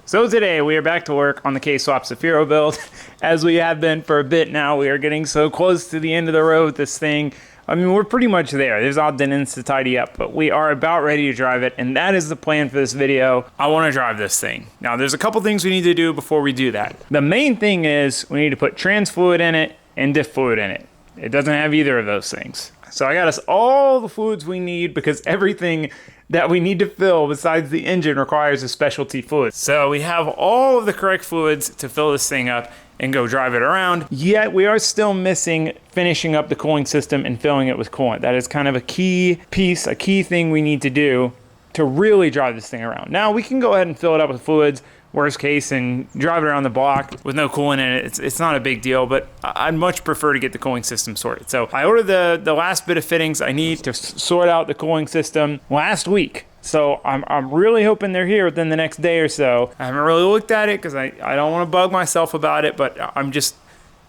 So today we are back to work on the K24 Cefiro build. As we have been for a bit now, we are getting so close to the end of the road with this thing. I mean, we're pretty much there. There's odd dents to tidy up, but we are about ready to drive it, and that is the plan for this video. I want to drive this thing. Now, there's a couple things we need to do before we do that. The main thing is we need to put trans fluid in it and diff fluid in it. It doesn't have either of those things. So I got us all the fluids we need because everything that we need to fill besides the engine requires a specialty fluid. So we have all of the correct fluids to fill this thing up and go drive it around. Yet we are still missing finishing up the cooling system and filling it with coolant. That is kind of a key piece, a key thing we need to do to really drive this thing around. Now we can go ahead and fill it up with fluids, worst case, and drive it around the block with no coolant in it. It's not a big deal, but I'd much prefer to get the cooling system sorted. So I ordered the last bit of fittings I need to sort out the cooling system last week. So I'm really hoping they're here within the next day or so. I haven't really looked at it because I don't want to bug myself about it, but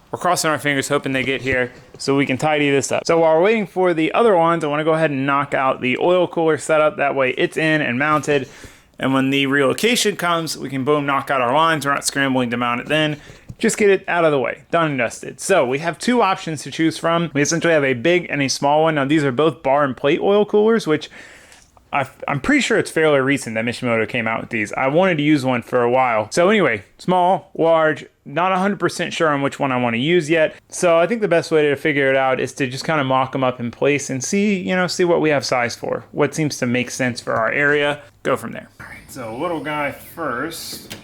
we're crossing our fingers hoping they get here so we can tidy this up. So while we're waiting for the other ones, I want to go ahead and knock out the oil cooler setup. That way it's in and mounted. And when the relocation comes, we can boom, knock out our lines. We're not scrambling to mount it then. Just get it out of the way, done and dusted. So we have two options to choose from. We essentially have a big and a small one. Now these are both bar and plate oil coolers, which I'm pretty sure it's fairly recent that Mishimoto came out with these. I wanted to use one for a while. So anyway, small, large, not 100% sure on which one I want to use yet. So I think the best way to figure it out is to just kind of mock them up in place and see what we have size for. What seems to make sense for our area. Go from there. All right, so little guy first.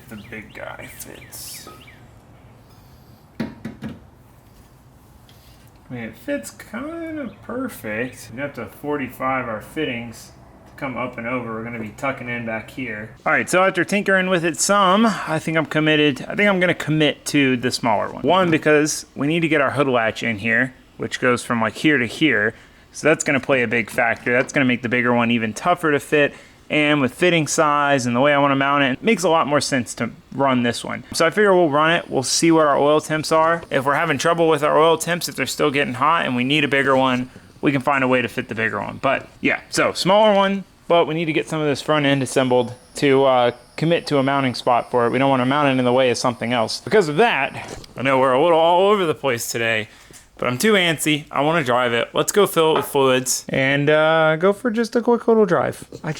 The big guy fits. I mean, it fits kind of perfect. We have to 45 our fittings to come up and over. We're gonna be tucking in back here. All right, so after tinkering with it some, I think I'm committed. I think I'm gonna commit to the smaller one. One, because we need to get our hood latch in here, which goes from like here to here. So that's gonna play a big factor. That's gonna make the bigger one even tougher to fit. And with fitting size and the way I want to mount it, it makes a lot more sense to run this one. So I figure we'll run it. We'll see what our oil temps are. If we're having trouble with our oil temps, if they're still getting hot and we need a bigger one, we can find a way to fit the bigger one. But yeah, so smaller one, but we need to get some of this front end assembled to commit to a mounting spot for it. We don't want to mount it in the way of something else. Because of that, I know we're a little all over the place today, but I'm too antsy. I want to drive it. Let's go fill it with fluids and go for just a quick little drive. I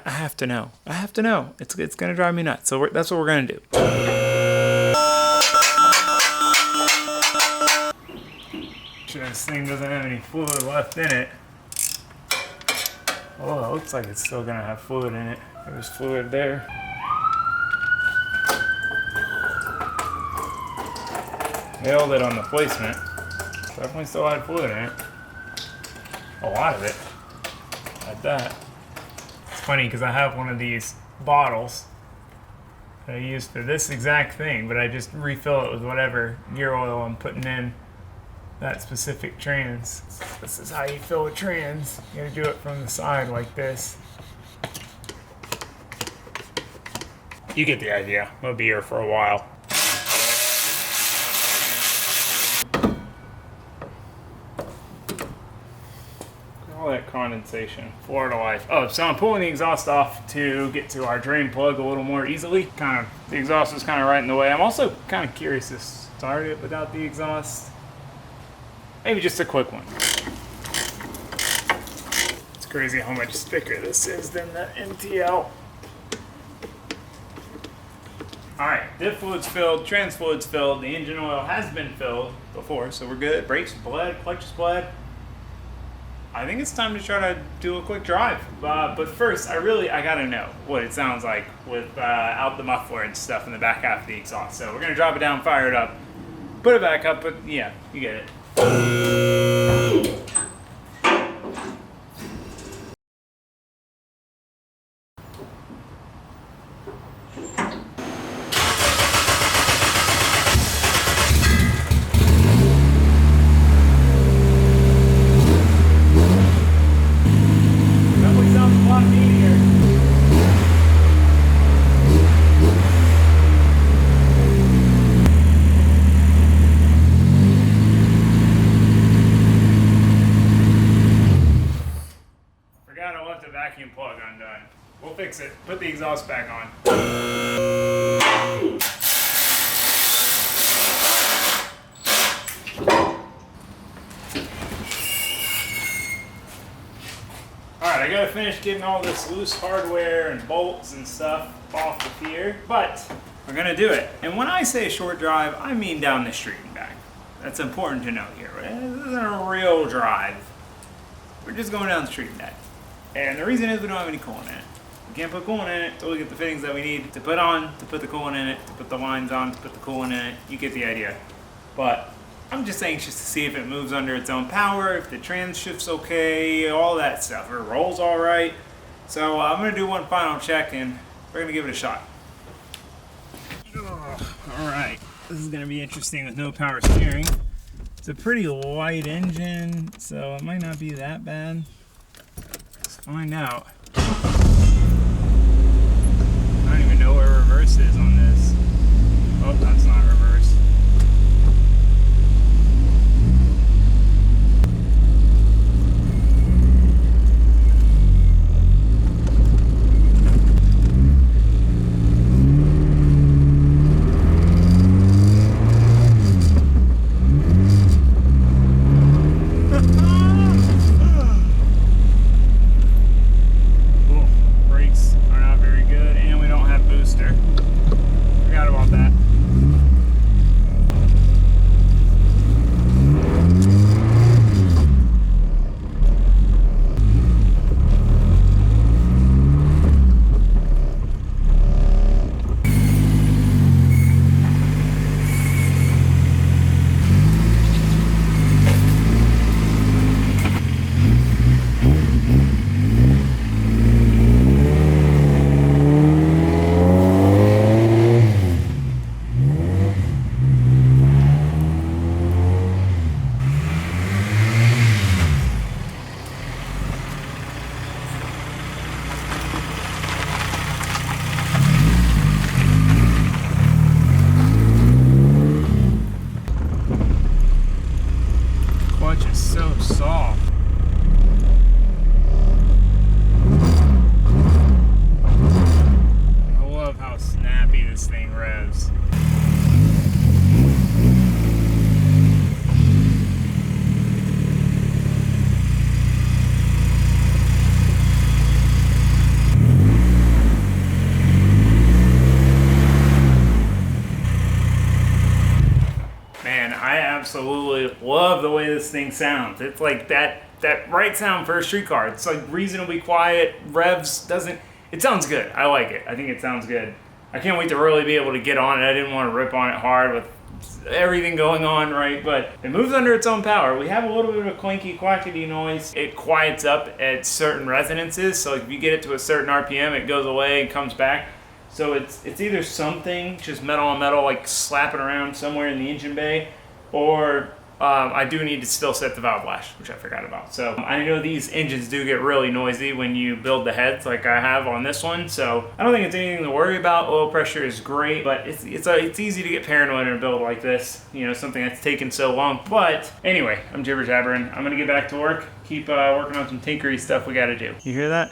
have to know. I have to know. It's going to drive me nuts. So that's what we're going to do. Sure, this thing doesn't have any fluid left in it. Oh, it looks like it's still going to have fluid in it. There's fluid there. Nailed it on the placement. Definitely still had fluid in it. A lot of it. Like that. It's funny because I have one of these bottles that I use for this exact thing, but I just refill it with whatever gear oil I'm putting in that specific trans. This is how you fill a trans. You gotta do it from the side like this. You get the idea. I'm gonna be here for a while. All that condensation, Florida life. Oh, so I'm pulling the exhaust off to get to our drain plug a little more easily. The exhaust is kind of right in the way. I'm also kind of curious to start it without the exhaust. Maybe just a quick one. It's crazy how much thicker this is than the MTL. All right, diff fluid's filled, trans fluid's filled. The engine oil has been filled before, so we're good. Brakes bled, clutch is bled. I think it's time to try to do a quick drive. But first, I gotta know what it sounds like without the muffler and stuff in the back half of the exhaust. So we're gonna drop it down, fire it up, put it back up, but yeah, you get it. put the exhaust back on. Alright, I gotta finish getting all this loose hardware and bolts and stuff off of here, but we're gonna do it. And when I say a short drive, I mean down the street and back. That's important to note here, right? This isn't a real drive. We're just going down the street and back. And the reason is we don't have any coolant in it. We can't put coolant in it until we get the fittings that we need to put on, to put the coolant in it, to put the lines on, to put the coolant in it. You get the idea. But I'm just anxious to see if it moves under its own power, if the trans shift's okay, all that stuff. If it rolls all right. So I'm gonna do one final check and we're gonna give it a shot. All right, this is gonna be interesting with no power steering. It's a pretty light engine, so it might not be that bad. Let's find out. I don't even know where reverse is on this. Oh, that's not reverse. Absolutely love the way this thing sounds. It's like that right sound for a street car. It's like reasonably quiet, revs, it sounds good. I like it. I think it sounds good. I can't wait to really be able to get on it. I didn't want to rip on it hard with everything going on, right? But it moves under its own power. We have a little bit of a clinky, quackity noise. It quiets up at certain resonances. So if you get it to a certain RPM, it goes away and comes back. So it's either something, just metal on metal, like slapping around somewhere in the engine bay, or I do need to still set the valve lash, which I forgot about. So I know these engines do get really noisy when you build the heads like I have on this one. So I don't think it's anything to worry about. Oil pressure is great, but it's easy to get paranoid in a build like this. You know, something that's taken so long. But anyway, I'm jibber jabbering. I'm gonna get back to work. Keep working on some tinkery stuff we gotta do. You hear that?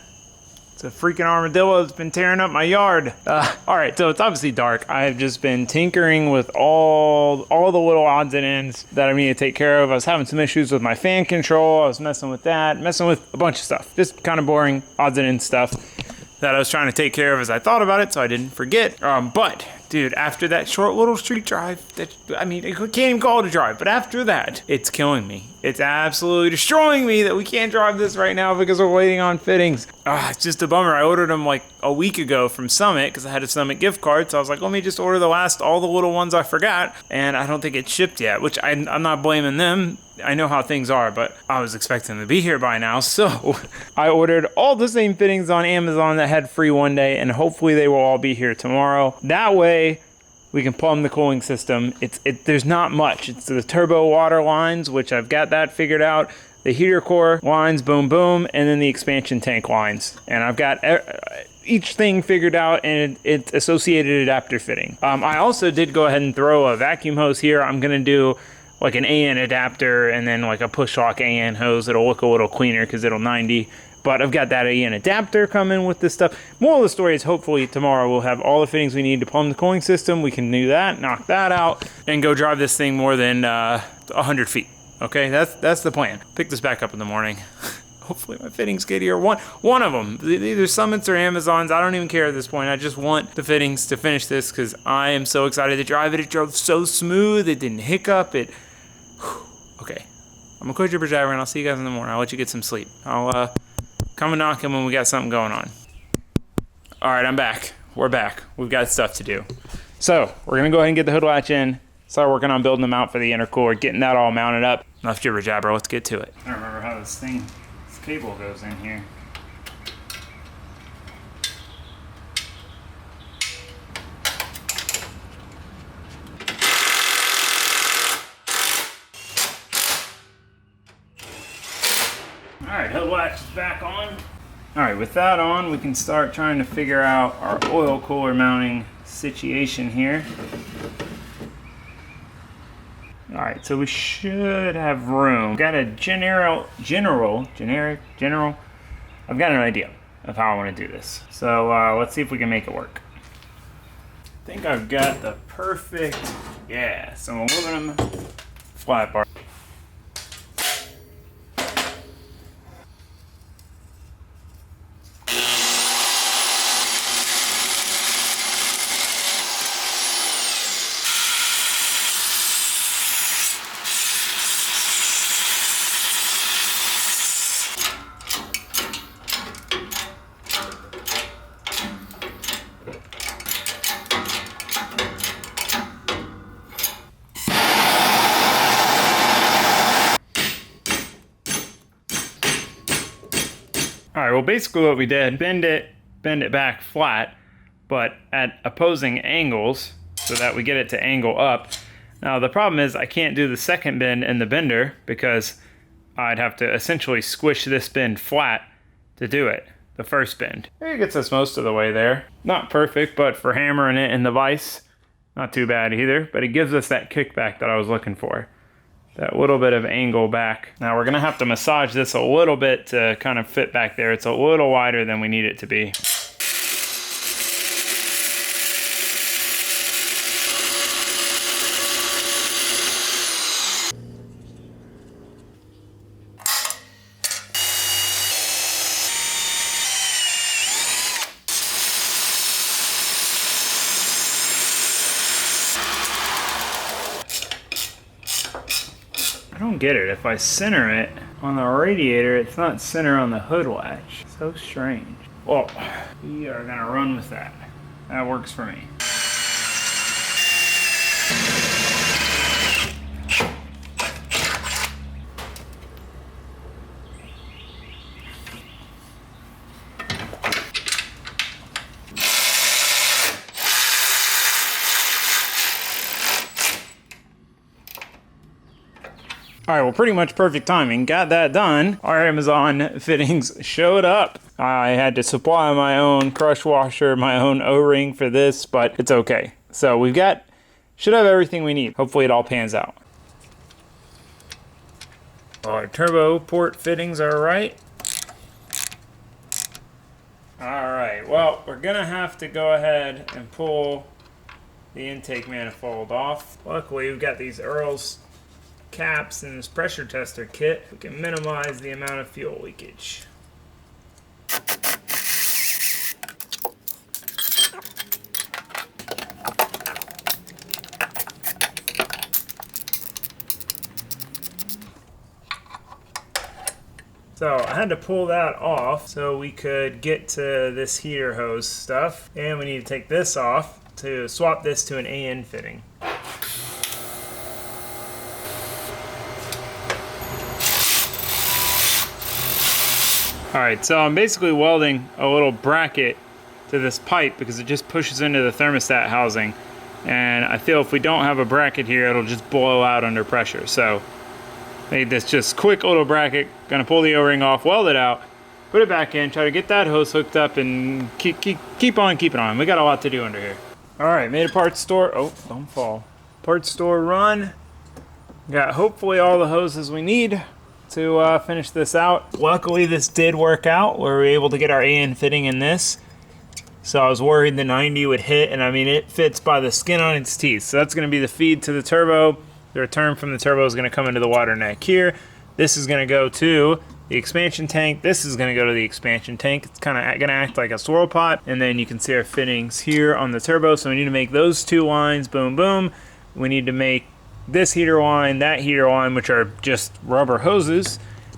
It's a freaking armadillo that's been tearing up my yard. All right, so it's obviously dark. I've just been tinkering with all the little odds and ends that I need to take care of. I was having some issues with my fan control. I was messing with that, messing with a bunch of stuff. Just kind of boring odds and ends stuff that I was trying to take care of as I thought about it, so I didn't forget. But dude, after that short little street drive, I can't even call it a drive, but after that, it's killing me. It's absolutely destroying me that we can't drive this right now because we're waiting on fittings. It's just a bummer. I ordered them like a week ago from Summit because I had a Summit gift card, so I was like, let me just order all the little ones I forgot, and I don't think it's shipped yet, which I'm not blaming them. I know how things are, but I was expecting them to be here by now, so I ordered all the same fittings on Amazon that had free one day, and hopefully they will all be here tomorrow. That way, we can plumb the cooling system. There's not much. It's the turbo water lines, which I've got that figured out. The heater core lines, boom, boom, and then the expansion tank lines. And I've got each thing figured out, and it's associated adapter fitting. I also did go ahead and throw a vacuum hose here. I'm gonna do like an AN adapter and then like a push lock AN hose. It'll look a little cleaner because it'll 90. But I've got that AN adapter coming with this stuff. Moral of the story is hopefully tomorrow we'll have all the fittings we need to plumb the cooling system. We can do that, knock that out, and go drive this thing more than 100 feet. Okay, that's the plan. Pick this back up in the morning. Hopefully my fittings get here. One of them, either Summits or Amazons. I don't even care at this point. I just want the fittings to finish this because I am so excited to drive it. It drove so smooth. It didn't hiccup. Okay, I'm gonna quit your driver and I'll see you guys in the morning. I'll let you get some sleep. I'll come and knock him when we got something going on. All right, I'm back. We're back. We've got stuff to do. So we're gonna go ahead and get the hood latch in. Start working on building them out for the intercooler, getting that all mounted up. Enough jibber jabber. Let's get to it. I don't remember how this cable goes in here. Alright, hood latch is back on. Alright, with that on, we can start trying to figure out our oil cooler mounting situation here. Alright, so we should have room. Got a generic, I've got an idea of how I want to do this. So let's see if we can make it work. I think I've got the perfect, some aluminum flat bar. Alright, well basically what we did, bend it back flat, but at opposing angles so that we get it to angle up. Now the problem is I can't do the second bend in the bender because I'd have to essentially squish this bend flat to do it, the first bend. It gets us most of the way there. Not perfect, but for hammering it in the vise, not too bad either, but it gives us that kickback that I was looking for. That little bit of angle back. Now we're gonna have to massage this a little bit to kind of fit back there. It's a little wider than we need it to be. I don't get it. If I center it on the radiator, it's not center on the hood latch. So strange. Well, we are gonna run with that. That works for me. All right, well, pretty much perfect timing. Got that done. Our Amazon fittings showed up. I had to supply my own crush washer, my own O-ring for this, but it's okay. So should have everything we need. Hopefully it all pans out. Our turbo port fittings are right. All right, well, we're gonna have to go ahead and pull the intake manifold off. Luckily, we've got these Earl's caps in this pressure tester kit. We can minimize the amount of fuel leakage. So I had to pull that off so we could get to this heater hose stuff, and we need to take this off to swap this to an AN fitting. Alright, so I'm basically welding a little bracket to this pipe because it just pushes into the thermostat housing, and I feel if we don't have a bracket here it'll just blow out under pressure. So made this just quick little bracket, gonna pull the O-ring off, weld it out, put it back in, try to get that hose hooked up, and keep on keeping on. We got a lot to do under here. Alright, made a parts store, oh, don't fall. Parts store run. Got hopefully all the hoses we need. to finish this out. Luckily, this did work out. We were able to get our AN fitting in this. So I was worried the 90 would hit, and I mean, it fits by the skin on its teeth. So that's going to be the feed to the turbo. The return from the turbo is going to come into the water neck here. This is going to go to the expansion tank. This is going to go to the expansion tank. It's kind of going to act like a swirl pot. And then you can see our fittings here on the turbo. So we need to make those two lines, boom, boom. We need to make this heater line, that heater line, which are just rubber hoses.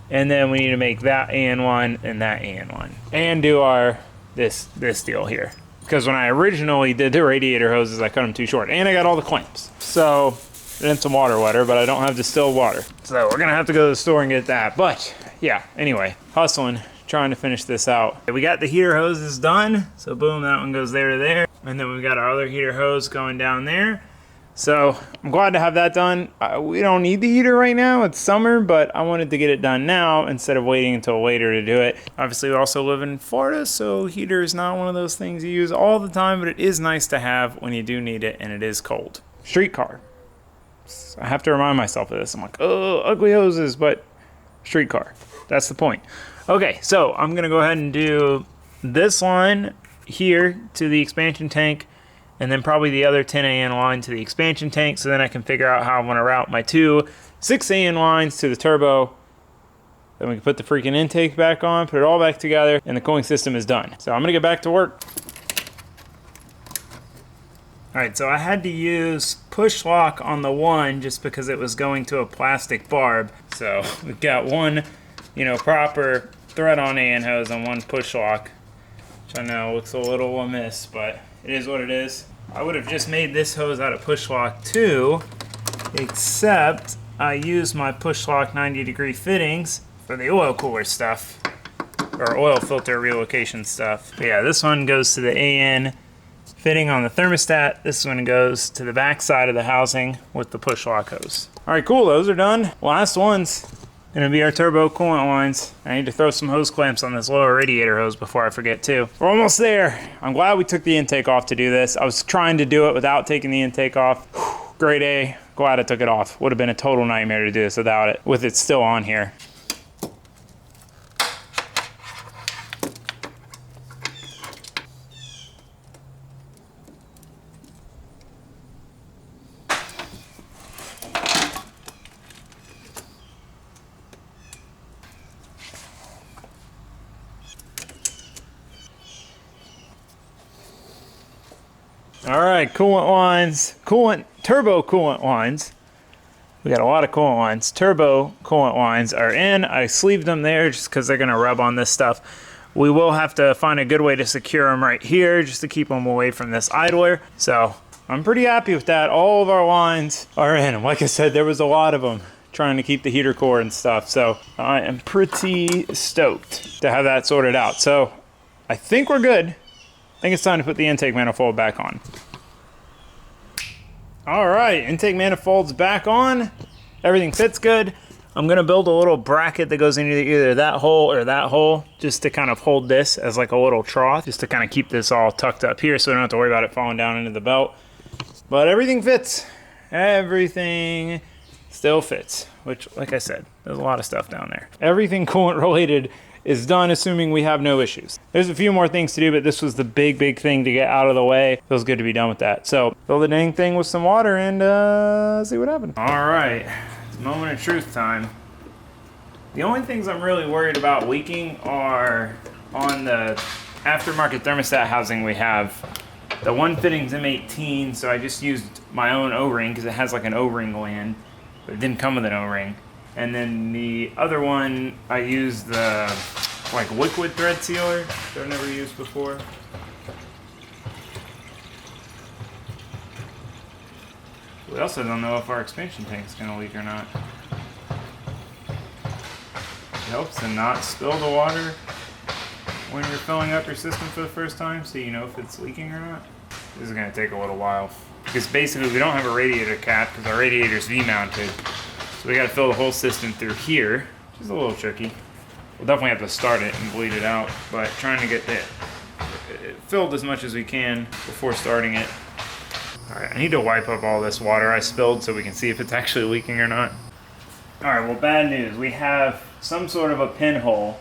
And then we need to make that AN line and that AN line. And do our, this deal here. Because when I originally did the radiator hoses, I cut them too short. And I got all the clamps. So, and some water wetter, but I don't have distilled water. So we're gonna have to go to the store and get that. But yeah, anyway, hustling, trying to finish this out. We got the heater hoses done. So boom, that one goes there to there. And then we've got our other heater hose going down there. So I'm glad to have that done. We don't need the heater right now, it's summer, but I wanted to get it done now instead of waiting until later to do it. Obviously we also live in Florida, so heater is not one of those things you use all the time, but it is nice to have when you do need it and it is cold. Streetcar. I have to remind myself of this. I'm like, oh, ugly hoses, but streetcar. That's the point. Okay, so I'm gonna go ahead and do this line here to the expansion tank, and then probably the other 10 AN line to the expansion tank, so then I can figure out how I'm gonna route my two 6 AN lines to the turbo. Then we can put the freaking intake back on, put it all back together, and the cooling system is done. So I'm gonna get back to work. All right, so I had to use push lock on the one just because it was going to a plastic barb. So we've got one, proper thread-on AN hose and one push lock, which I know looks a little amiss, but it is what it is. I would have just made this hose out of push lock too, except I used my push lock 90-degree fittings for the oil cooler stuff, or oil filter relocation stuff. But yeah, this one goes to the AN fitting on the thermostat. This one goes to the back side of the housing with the push lock hose. All right, cool, those are done. Last one's gonna be our turbo coolant lines. I need to throw some hose clamps on this lower radiator hose before I forget too. We're almost there. I'm glad we took the intake off to do this. I was trying to do it without taking the intake off. Grade A, glad I took it off. Would have been a total nightmare to do this without it, with it still on here. All right, coolant lines, turbo coolant lines. We got a lot of coolant lines. Turbo coolant lines are in. I sleeved them there just because they're gonna rub on this stuff. We will have to find a good way to secure them right here just to keep them away from this idler. So I'm pretty happy with that. All of our lines are in. Like I said, there was a lot of them trying to keep the heater core and stuff. So I am pretty stoked to have that sorted out. So I think we're good. I think it's time to put the intake manifold back on. All right, intake manifold's back on. Everything fits good. I'm gonna build a little bracket that goes into either that hole or that hole, just to kind of hold this as like a little trough, just to kind of keep this all tucked up here so we don't have to worry about it falling down into the belt. But everything fits. Everything still fits, which, like I said, there's a lot of stuff down there. Everything coolant related is done, assuming we have no issues. There's a few more things to do, but this was the big thing to get out of the way. Feels good to be done with that. So fill the dang thing with some water and see what happens. All right, it's moment of truth time. The only things I'm really worried about leaking are on the aftermarket thermostat housing we have. The one fitting's M18, so I just used my own O-ring because it has like an O-ring gland, but it didn't come with an O-ring. And then the other one, I used the like liquid thread sealer that I've never used before. We also don't know if our expansion tank's gonna leak or not. It helps to not spill the water when you're filling up your system for the first time, so you know if it's leaking or not. This is gonna take a little while. Because basically we don't have a radiator cap because our radiator's V-mounted. So we gotta fill the whole system through here, which is a little tricky. We'll definitely have to start it and bleed it out, but trying to get it filled as much as we can before starting it. All right, I need to wipe up all this water I spilled so we can see if it's actually leaking or not. All right, well, bad news. We have some sort of a pinhole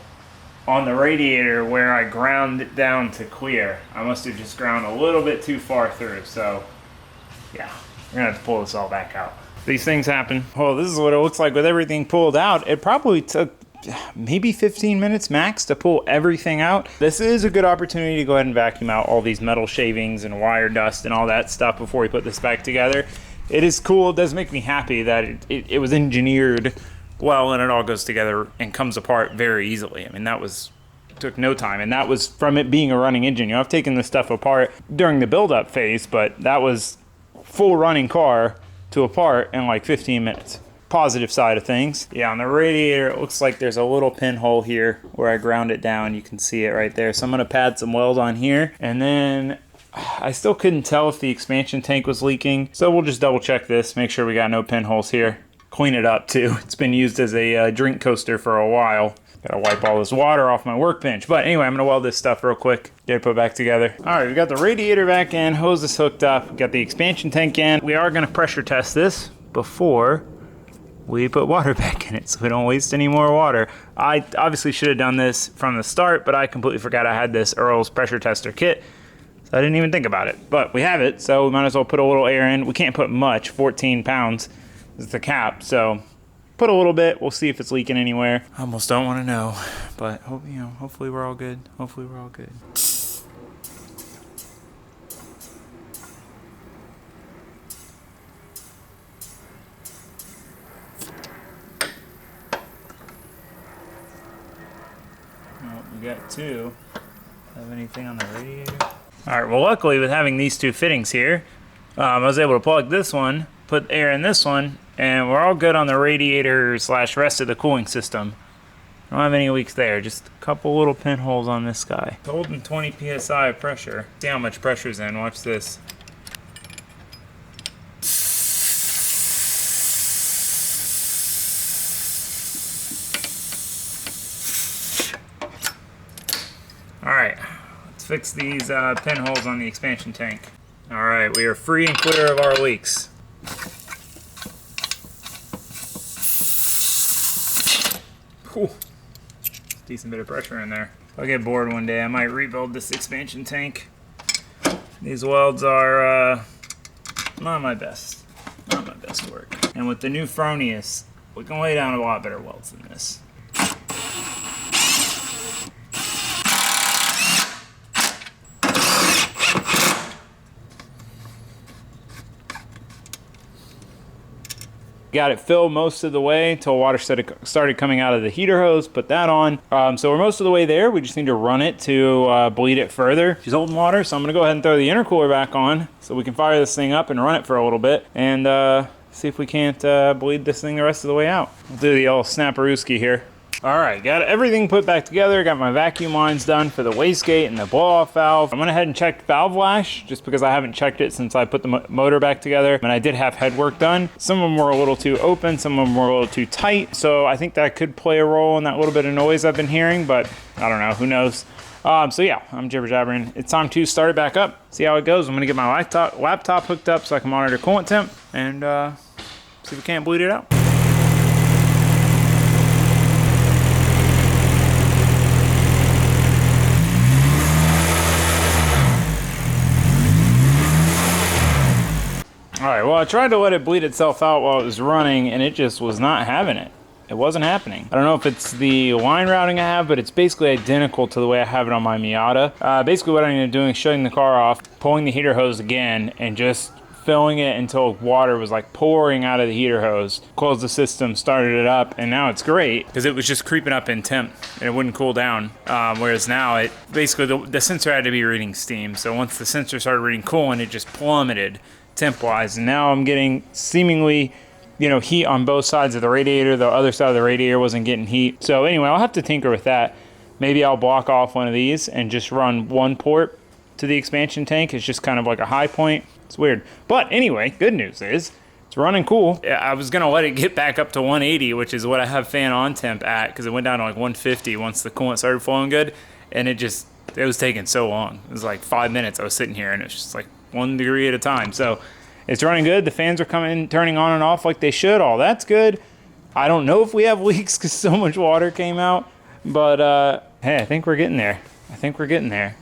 on the radiator where I ground it down to clear. I must have just ground a little bit too far through, so yeah, we're gonna have to pull this all back out. These things happen. Oh, this is what it looks like with everything pulled out. It probably took maybe 15 minutes max to pull everything out. This is a good opportunity to go ahead and vacuum out all these metal shavings and wire dust and all that stuff before we put this back together. It is cool. It does make me happy that it was engineered well and it all goes together and comes apart very easily. I mean, took no time, and that was from it being a running engine. You know, I've taken this stuff apart during the build-up phase, but that was full running car to apart in like 15 minutes. Positive side of things. Yeah, on the radiator, it looks like there's a little pinhole here where I ground it down. You can see it right there. So I'm gonna pad some weld on here, and then I still couldn't tell if the expansion tank was leaking. So we'll just double check this, make sure we got no pinholes here. Clean it up too. It's been used as a drink coaster for a while. Gotta wipe all this water off my workbench. But anyway, I'm gonna weld this stuff real quick, get it put back together. All right, we got the radiator back in, hose is hooked up, we got the expansion tank in. We are gonna pressure test this before we put water back in it so we don't waste any more water. I obviously should have done this from the start, but I completely forgot I had this Earl's pressure tester kit, so I didn't even think about it. But we have it, so we might as well put a little air in. We can't put much, 14 pounds is the cap, so put a little bit. We'll see if it's leaking anywhere. I almost don't want to know, but hopefully we're all good. Hopefully we're all good. We got two. Have anything on the radiator? All right, well, luckily with having these two fittings here, I was able to plug this one, put air in this one, and we're all good on the radiator / rest of the cooling system. I don't have any leaks there, just a couple little pinholes on this guy. It's holding 20 PSI of pressure. See how much pressure's in, watch this. Alright, let's fix these pinholes on the expansion tank. Alright, we are free and clear of our leaks. Whew. Decent bit of pressure in there. If I get bored one day, I might rebuild this expansion tank. These welds are not my best work. And with the new Fronius, we can lay down a lot better welds than this. Got it filled most of the way until water started coming out of the heater hose. Put that on. So we're most of the way there. We just need to run it to bleed it further. She's holding water, so I'm gonna go ahead and throw the intercooler back on so we can fire this thing up and run it for a little bit and see if we can't bleed this thing the rest of the way out. We'll do the old snapperooski here. All right, got everything put back together. Got my vacuum lines done for the wastegate and the blow-off valve. I went ahead and checked valve lash just because I haven't checked it since I put the motor back together. And I did have head work done. Some of them were a little too open, some of them were a little too tight. So I think that could play a role in that little bit of noise I've been hearing, but I don't know, who knows. So yeah, I'm jibber jabbering. It's time to start it back up, see how it goes. I'm gonna get my laptop hooked up so I can monitor coolant temp and see if we can't bleed it out. All right, well, I tried to let it bleed itself out while it was running, and it just was not having it. It wasn't happening. I don't know if it's the line routing I have, but it's basically identical to the way I have it on my Miata. Basically what I ended up doing is shutting the car off, pulling the heater hose again, and just filling it until water was like pouring out of the heater hose. Closed the system, started it up, and now it's great because it was just creeping up in temp and it wouldn't cool down. Whereas now it basically the sensor had to be reading steam. So once the sensor started reading coolant, it just plummeted temp-wise, and now I'm getting seemingly, heat on both sides of the radiator. The other side of the radiator wasn't getting heat. So anyway, I'll have to tinker with that. Maybe I'll block off one of these and just run one port to the expansion tank. It's just kind of like a high point. It's weird. But anyway, good news is it's running cool. I was gonna let it get back up to 180, which is what I have fan on temp at, because it went down to like 150 once the coolant started flowing good, and it was taking so long. It was like 5 minutes I was sitting here, and it was just like 1 degree at a time. So it's running good. The fans are turning on and off like they should. All that's good. I don't know if we have leaks because so much water came out, but hey, I think we're getting there. I think we're getting there.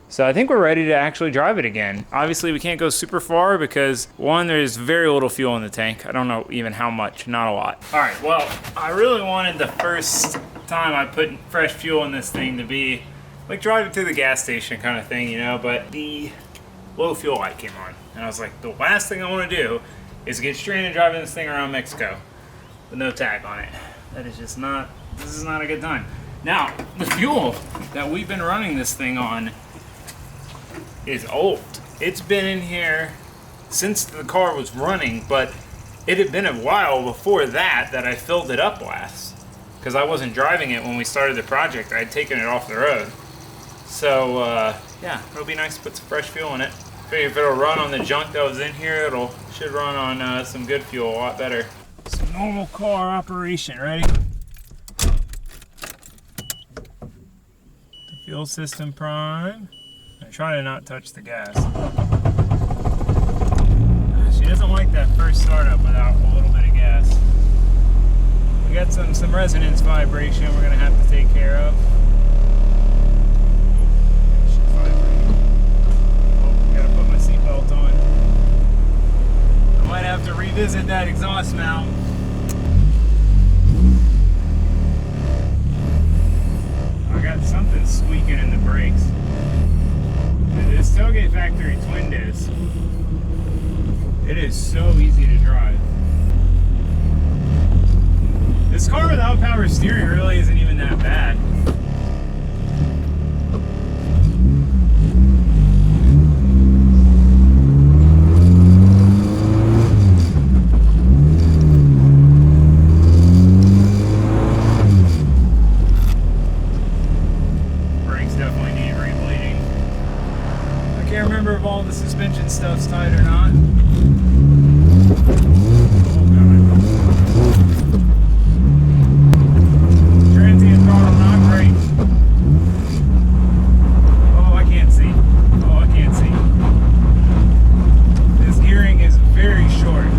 So I think we're ready to actually drive it again. Obviously, we can't go super far because, one, there's very little fuel in the tank. I don't know even how much, not a lot. All right, well, I really wanted the first time I put fresh fuel in this thing to be like driving through the gas station kind of thing, you know, but the low fuel light came on. And I was like, the last thing I want to do is get stranded and driving this thing around Mexico with no tag on it. That is just not, this is not a good time. Now, the fuel that we've been running this thing on is old. It's been in here since the car was running, but it had been a while before that I filled it up last, because I wasn't driving it when we started the project. I had taken it off the road. So yeah, it'll be nice to put some fresh fuel in it. Figure if it'll run on the junk that was in here, should run on some good fuel a lot better. Some normal car operation, ready? The fuel system prime. I'm trying to not touch the gas. She doesn't like that first startup without a little bit of gas. We got some resonance vibration we're gonna have to take care of. She's vibrating. Oh, gotta put my seatbelt on. I might have to revisit that exhaust mount. I got something squeaking in the brakes. This tailgate factory twin disc, it is so easy to drive. This car without power steering really isn't even that bad. Brakes definitely need rebleeding. I can't remember if all the suspension stuff's tight or not. Oh god. Transient throttle not great. Oh, I can't see. Oh, I can't see. This gearing is very short.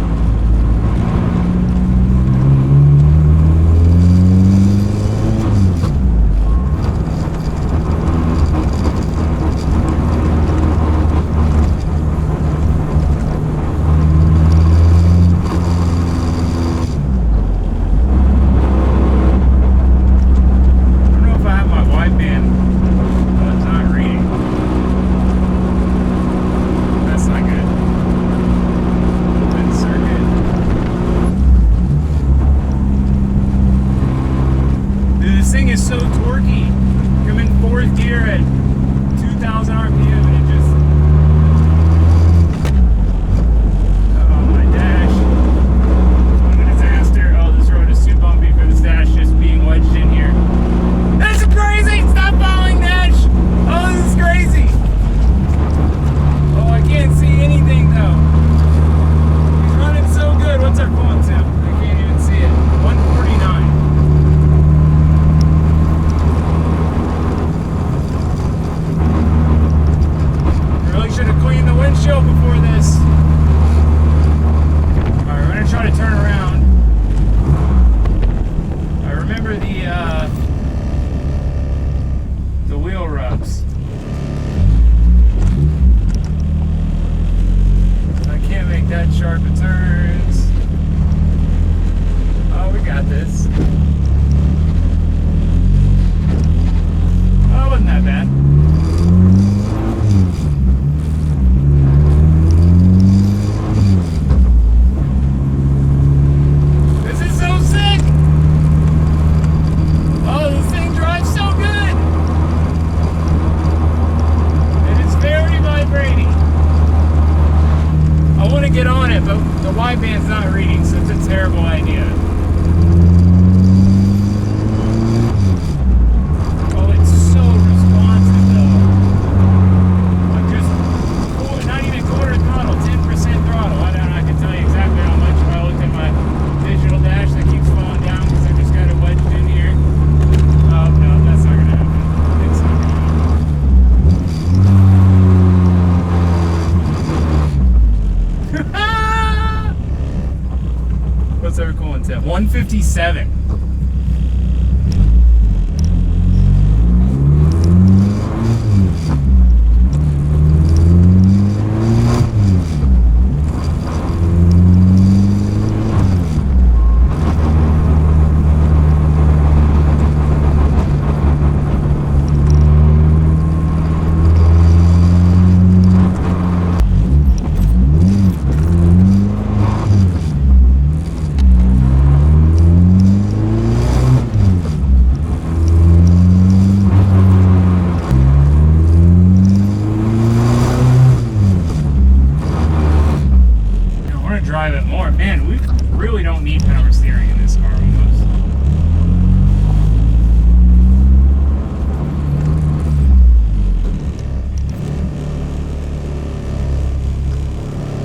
wideband's not reading, so it's a terrible idea. Oh, it's so responsive though. I'm just not even quarter throttle, 10% throttle. I can tell you exactly how much if I look at my digital dash that keeps falling down because I just got it wedged in here. Oh no, that's not gonna happen. It's not gonna happen. What's our coolant temp? 157. Drive it more. Man, we really don't need power steering in this car almost.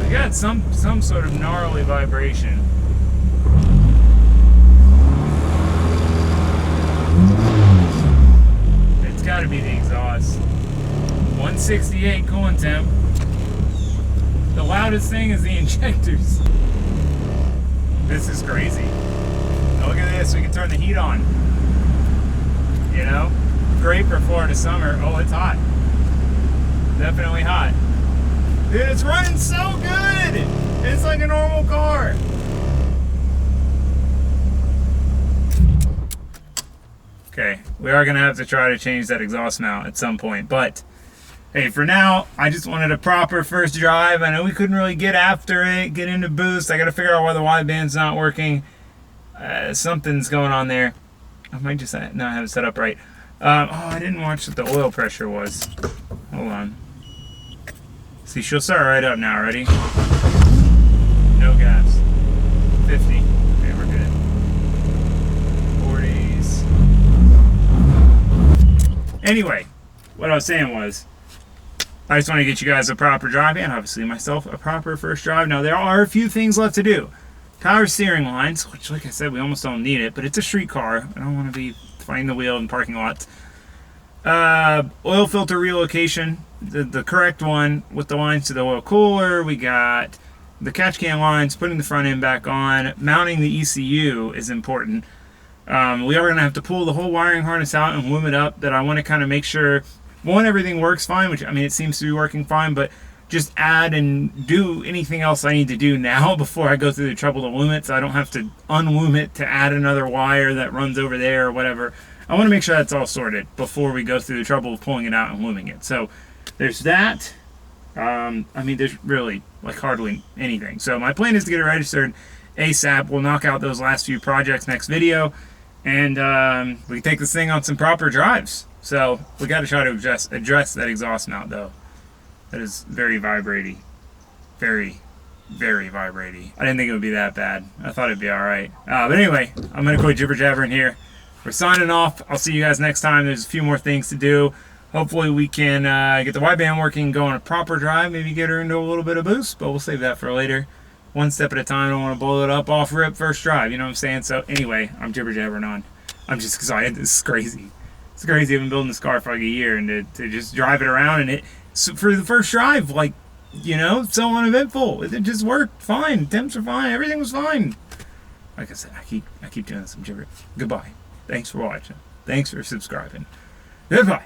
I got some sort of gnarly vibration. It's got to be the exhaust. 168 coolant temp. The loudest thing is the injectors. This is crazy. Look at this, we can turn the heat on. You know? Great for Florida summer. Oh, it's hot. Definitely hot. Dude, it's running so good! It's like a normal car. Okay, we are gonna have to try to change that exhaust mount at some point, but hey, for now, I just wanted a proper first drive. I know we couldn't really get after it, get into boost. I got to figure out why the wideband's not working. Something's going on there. I might just not have it set up right. Oh, I didn't watch what the oil pressure was. Hold on. See, she'll start right up now. Ready? No gas. 50. Okay, we're good. 40s. Anyway, what I was saying was, I just want to get you guys a proper drive, and obviously myself a proper first drive. Now, there are a few things left to do. Power steering lines, which, like I said, we almost don't need it, but it's a street car. I don't want to be finding the wheel in parking lots. Oil filter relocation, the correct one with the lines to the oil cooler. We got the catch can lines, putting the front end back on. Mounting the ECU is important. We are going to have to pull the whole wiring harness out and loom it up. That I want to kind of make sure, one, everything works fine, which, I mean, it seems to be working fine, but just add and do anything else I need to do now before I go through the trouble to loom it, so I don't have to unloom it to add another wire that runs over there or whatever. I want to make sure that's all sorted before we go through the trouble of pulling it out and looming it. So there's that. I mean, there's really like hardly anything. So my plan is to get it registered ASAP. We'll knock out those last few projects next video, and we can take this thing on some proper drives. So we got to try to address that exhaust mount, though. That is very vibraty. Very, very vibraty. I didn't think it would be that bad. I thought it'd be all right. But anyway, I'm going to quit jibber-jabbering here. We're signing off. I'll see you guys next time. There's a few more things to do. Hopefully we can get the wideband working, go on a proper drive, maybe get her into a little bit of boost, but we'll save that for later. One step at a time. I don't want to blow it up off rip first drive, you know what I'm saying? So anyway, I'm jibber-jabbering on. I'm just excited. This is crazy. It's crazy. I've been building this car for like a year, and to just drive it around, and for the first drive, like, you know, so uneventful. It just worked fine. Temps are fine. Everything was fine. Like I said, I keep doing this. I'm gibber. Goodbye. Thanks for watching. Thanks for subscribing. Goodbye.